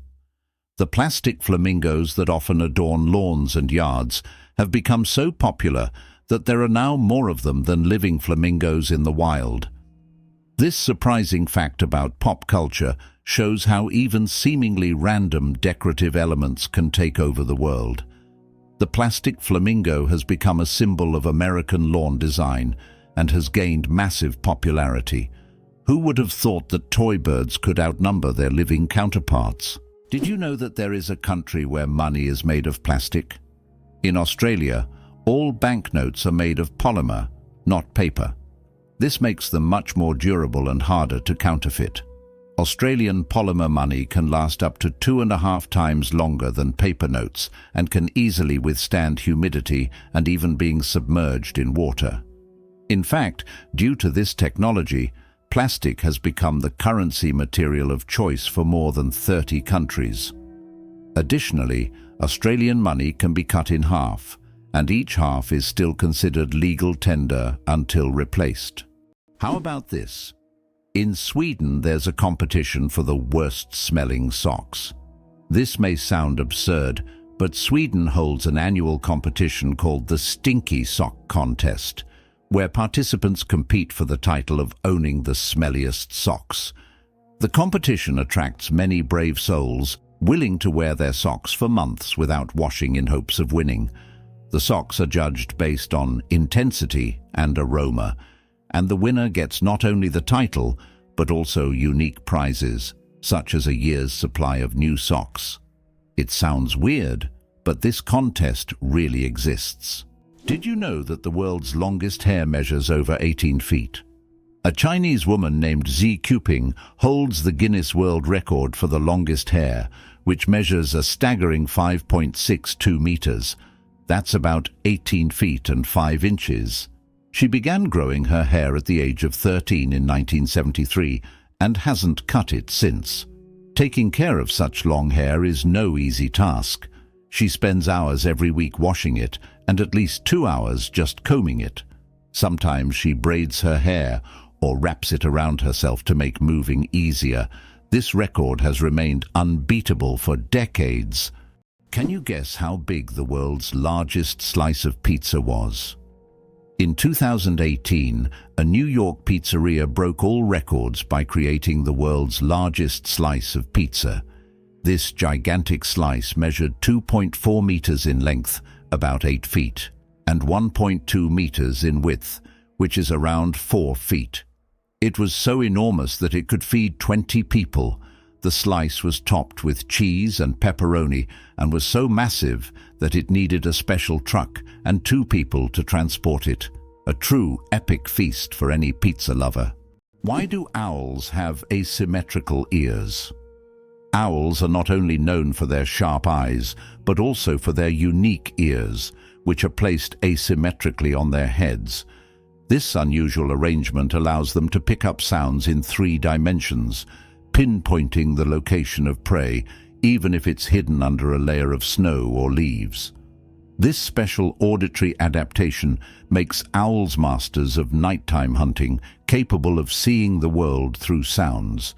The plastic flamingos that often adorn lawns and yards have become so popular that there are now more of them than living flamingos in the wild. This surprising fact about pop culture shows how even seemingly random decorative elements can take over the world. The plastic flamingo has become a symbol of American lawn design and has gained massive popularity. Who would have thought that toy birds could outnumber their living counterparts? Did you know that there is a country where money is made of plastic? In Australia, all banknotes are made of polymer, not paper. This makes them much more durable and harder to counterfeit. Australian polymer money can last up to 2.5 times longer than paper notes and can easily withstand humidity and even being submerged in water. In fact, due to this technology, plastic has become the currency material of choice for more than 30 countries. Additionally, Australian money can be cut in half, and each half is still considered legal tender until replaced. How about this? In Sweden, there's a competition for the worst-smelling socks. This may sound absurd, but Sweden holds an annual competition called the Stinky Sock Contest, where participants compete for the title of owning the smelliest socks. The competition attracts many brave souls willing to wear their socks for months without washing in hopes of winning. The socks are judged based on intensity and aroma, and the winner gets not only the title, but also unique prizes, such as a year's supply of new socks. It sounds weird, but this contest really exists. Did you know that the world's longest hair measures over 18 feet? A Chinese woman named Xi Cuping holds the Guinness World Record for the longest hair, which measures a staggering 5.62 meters. That's about 18 feet and 5 inches. She began growing her hair at the age of 13 in 1973 and hasn't cut it since. Taking care of such long hair is no easy task. She spends hours every week washing it and at least 2 hours just combing it. Sometimes she braids her hair or wraps it around herself to make moving easier. This record has remained unbeatable for decades. Can you guess how big the world's largest slice of pizza was? In 2018, a New York pizzeria broke all records by creating the world's largest slice of pizza. This gigantic slice measured 2.4 meters in length, about 8 feet, and 1.2 meters in width, which is around 4 feet. It was so enormous that it could feed 20 people. The slice was topped with cheese and pepperoni and was so massive that it needed a special truck and 2 people to transport it. A true epic feast for any pizza lover. Why do owls have asymmetrical ears? Owls are not only known for their sharp eyes, but also for their unique ears, which are placed asymmetrically on their heads. This unusual arrangement allows them to pick up sounds in 3 dimensions, pinpointing the location of prey, even if it's hidden under a layer of snow or leaves. This special auditory adaptation makes owls masters of nighttime hunting, capable of seeing the world through sounds.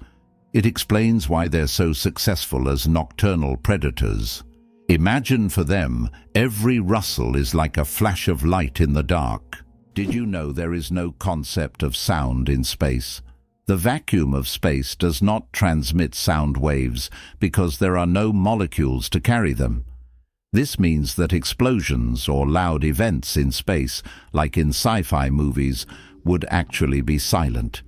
It explains why they're so successful as nocturnal predators. Imagine for them, every rustle is like a flash of light in the dark. Did you know there is no concept of sound in space? The vacuum of space does not transmit sound waves because there are no molecules to carry them. This means that explosions or loud events in space, like in sci-fi movies, would actually be silent.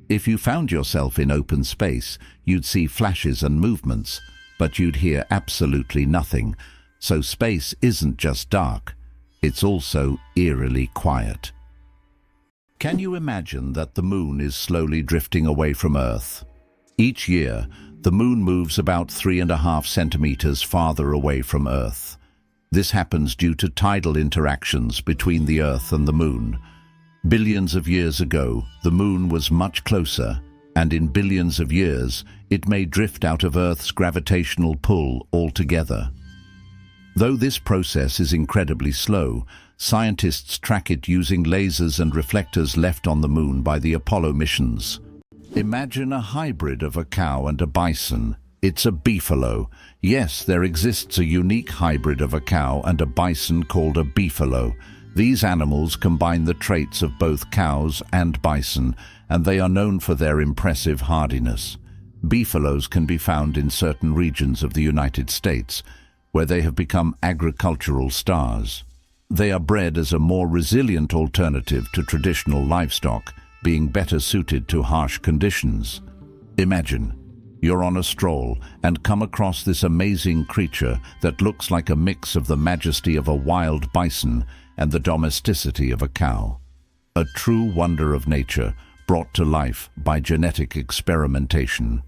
If you found yourself in open space, you'd see flashes and movements, but you'd hear absolutely nothing. So space isn't just dark, it's also eerily quiet. Can you imagine that the moon is slowly drifting away from Earth? Each year, the moon moves about 3.5 centimeters farther away from Earth. This happens due to tidal interactions between the Earth and the moon. Billions of years ago, the moon was much closer, and in billions of years, it may drift out of Earth's gravitational pull altogether. Though this process is incredibly slow, scientists track it using lasers and reflectors left on the moon by the Apollo missions. Imagine a hybrid of a cow and a bison. It's a beefalo. Yes, there exists a unique hybrid of a cow and a bison called a beefalo. These animals combine the traits of both cows and bison, and they are known for their impressive hardiness. Beefalos can be found in certain regions of the United States, where they have become agricultural stars. They are bred as a more resilient alternative to traditional livestock, being better suited to harsh conditions. Imagine, you're on a stroll and come across this amazing creature that looks like a mix of the majesty of a wild bison and the domesticity of a cow. A true wonder of nature, brought to life by genetic experimentation.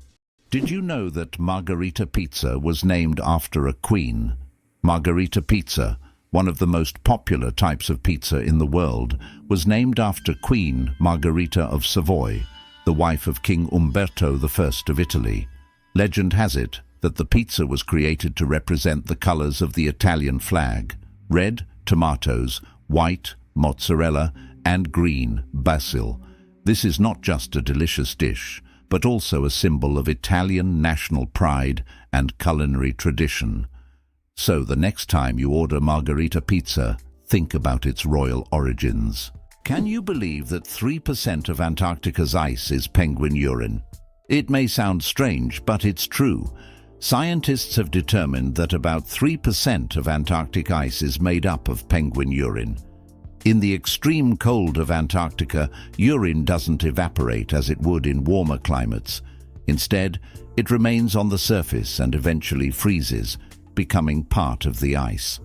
Did you know that Margherita pizza was named after a queen? Margherita pizza, one of the most popular types of pizza in the world, was named after Queen Margherita of Savoy, the wife of King Umberto I of Italy. Legend has it that the pizza was created to represent the colors of the Italian flag: red, tomatoes; white, mozzarella; and green, basil. This is not just a delicious dish, but also a symbol of Italian national pride and culinary tradition. So the next time you order Margherita pizza, think about its royal origins. Can you believe that 3% of Antarctica's ice is penguin urine? It may sound strange, but it's true. Scientists have determined that about 3% of Antarctic ice is made up of penguin urine. In the extreme cold of Antarctica, urine doesn't evaporate as it would in warmer climates. Instead, it remains on the surface and eventually freezes, becoming part of the ice.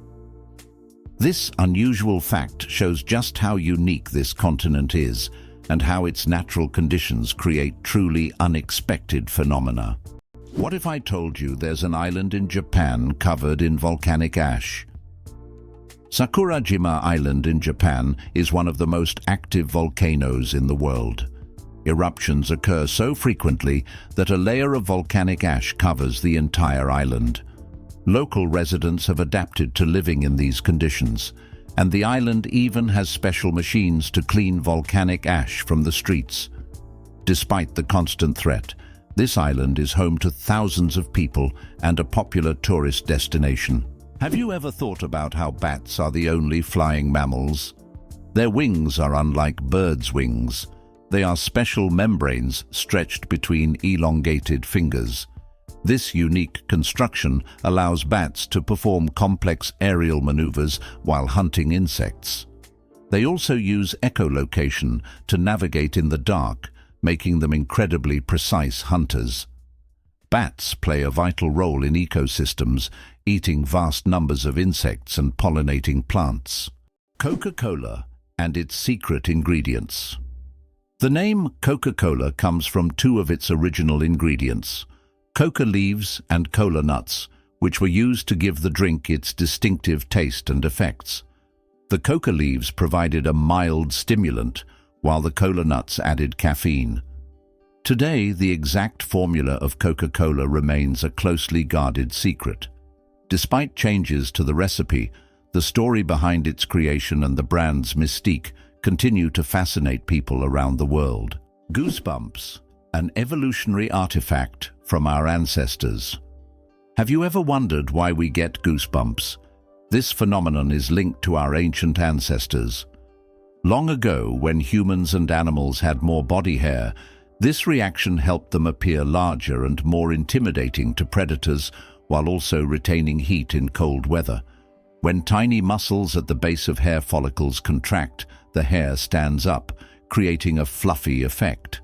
This unusual fact shows just how unique this continent is and how its natural conditions create truly unexpected phenomena. What if I told you there's an island in Japan covered in volcanic ash? Sakurajima Island in Japan is one of the most active volcanoes in the world. Eruptions occur so frequently that a layer of volcanic ash covers the entire island. Local residents have adapted to living in these conditions, and the island even has special machines to clean volcanic ash from the streets. Despite the constant threat, this island is home to thousands of people and a popular tourist destination. Have you ever thought about how bats are the only flying mammals? Their wings are unlike birds' wings. They are special membranes stretched between elongated fingers. This unique construction allows bats to perform complex aerial maneuvers while hunting insects. They also use echolocation to navigate in the dark, making them incredibly precise hunters. Bats play a vital role in ecosystems, eating vast numbers of insects and pollinating plants. Coca-Cola and its secret ingredients. The name Coca-Cola comes from two of its original ingredients, coca leaves and cola nuts, which were used to give the drink its distinctive taste and effects. The coca leaves provided a mild stimulant, while the cola nuts added caffeine. Today, the exact formula of Coca-Cola remains a closely guarded secret. Despite changes to the recipe, the story behind its creation and the brand's mystique continue to fascinate people around the world. Goosebumps, an evolutionary artifact from our ancestors. Have you ever wondered why we get goosebumps? This phenomenon is linked to our ancient ancestors. Long ago, when humans and animals had more body hair, this reaction helped them appear larger and more intimidating to predators while also retaining heat in cold weather. When tiny muscles at the base of hair follicles contract, the hair stands up, creating a fluffy effect.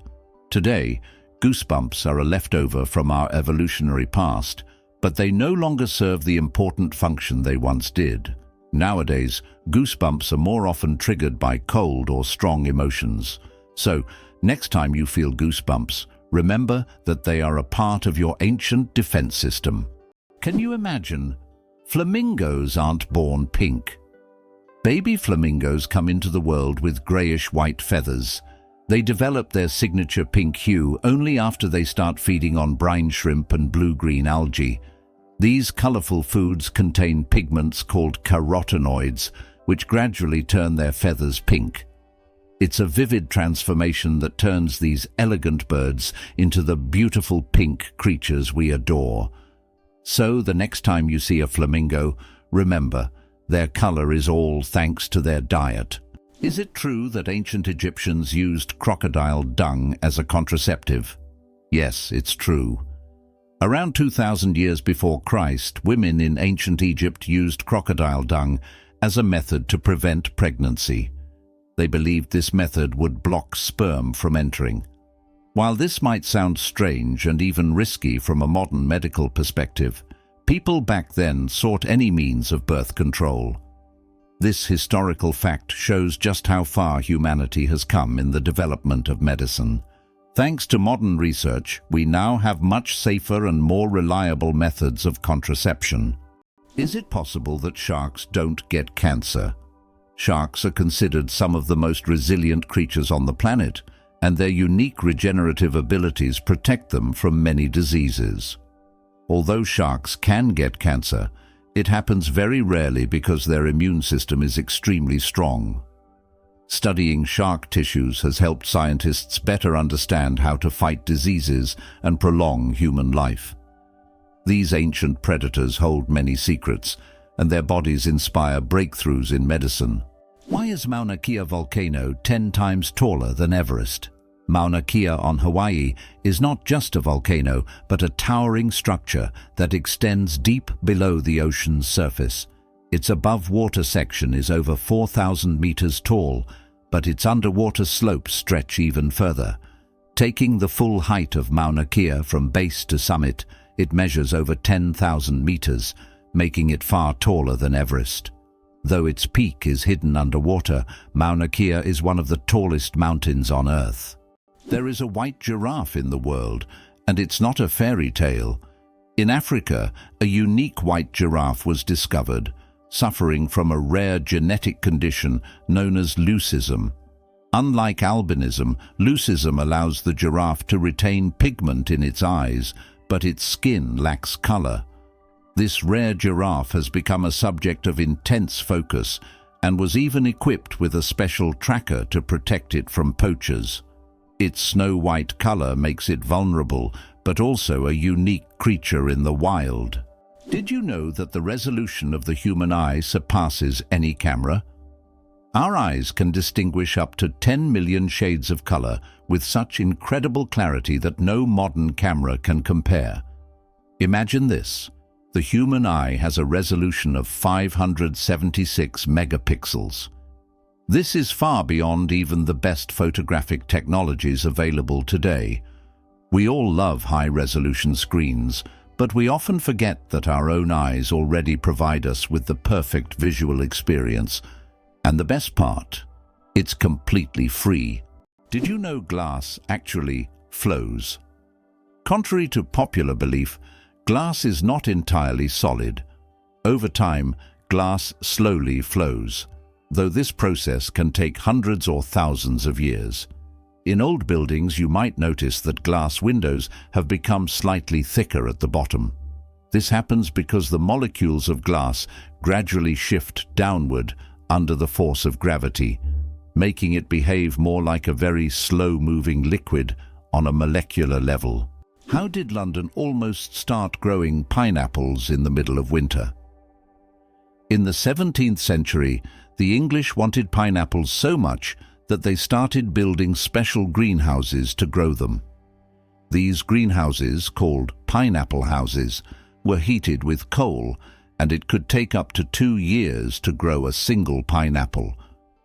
Today, goosebumps are a leftover from our evolutionary past, but they no longer serve the important function they once did. Nowadays, goosebumps are more often triggered by cold or strong emotions. So, next time you feel goosebumps, remember that they are a part of your ancient defense system. Can you imagine? Flamingos aren't born pink. Baby flamingos come into the world with grayish-white feathers. They develop their signature pink hue only after they start feeding on brine shrimp and blue-green algae. These colorful foods contain pigments called carotenoids, which gradually turn their feathers pink. It's a vivid transformation that turns these elegant birds into the beautiful pink creatures we adore. So, the next time you see a flamingo, remember, their color is all thanks to their diet. Is it true that ancient Egyptians used crocodile dung as a contraceptive? Yes, it's true. Around 2,000 years before Christ, women in ancient Egypt used crocodile dung as a method to prevent pregnancy. They believed this method would block sperm from entering. While this might sound strange and even risky from a modern medical perspective, people back then sought any means of birth control. This historical fact shows just how far humanity has come in the development of medicine. Thanks to modern research, we now have much safer and more reliable methods of contraception. Is it possible that sharks don't get cancer? Sharks are considered some of the most resilient creatures on the planet, and their unique regenerative abilities protect them from many diseases. Although sharks can get cancer, it happens very rarely because their immune system is extremely strong. Studying shark tissues has helped scientists better understand how to fight diseases and prolong human life. These ancient predators hold many secrets, and their bodies inspire breakthroughs in medicine. Why is Mauna Kea volcano 10 times taller than Everest? Mauna Kea on Hawaii is not just a volcano, but a towering structure that extends deep below the ocean's surface. Its above-water section is over 4,000 meters tall, but its underwater slopes stretch even further. Taking the full height of Mauna Kea from base to summit, it measures over 10,000 meters, making it far taller than Everest. Though its peak is hidden underwater, Mauna Kea is one of the tallest mountains on Earth. There is a white giraffe in the world, and it's not a fairy tale. In Africa, a unique white giraffe was discovered, suffering from a rare genetic condition known as leucism. Unlike albinism, leucism allows the giraffe to retain pigment in its eyes, but its skin lacks color. This rare giraffe has become a subject of intense focus and was even equipped with a special tracker to protect it from poachers. Its snow-white color makes it vulnerable, but also a unique creature in the wild. Did you know that the resolution of the human eye surpasses any camera? Our eyes can distinguish up to 10 million shades of color with such incredible clarity that no modern camera can compare. Imagine this. The human eye has a resolution of 576 megapixels. This is far beyond even the best photographic technologies available today. We all love high-resolution screens, but we often forget that our own eyes already provide us with the perfect visual experience. And the best part, it's completely free. Did you know glass actually flows? Contrary to popular belief, glass is not entirely solid. Over time, glass slowly flows, though this process can take hundreds or thousands of years. In old buildings, you might notice that glass windows have become slightly thicker at the bottom. This happens because the molecules of glass gradually shift downward under the force of gravity, making it behave more like a very slow-moving liquid on a molecular level. How did London almost start growing pineapples in the middle of winter? In the 17th century, the English wanted pineapples so much that they started building special greenhouses to grow them. These greenhouses, called pineapple houses, were heated with coal, and it could take up to 2 years to grow a single pineapple.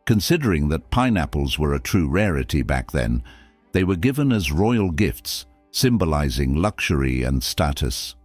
Considering that pineapples were a true rarity back then, they were given as royal gifts, symbolizing luxury and status.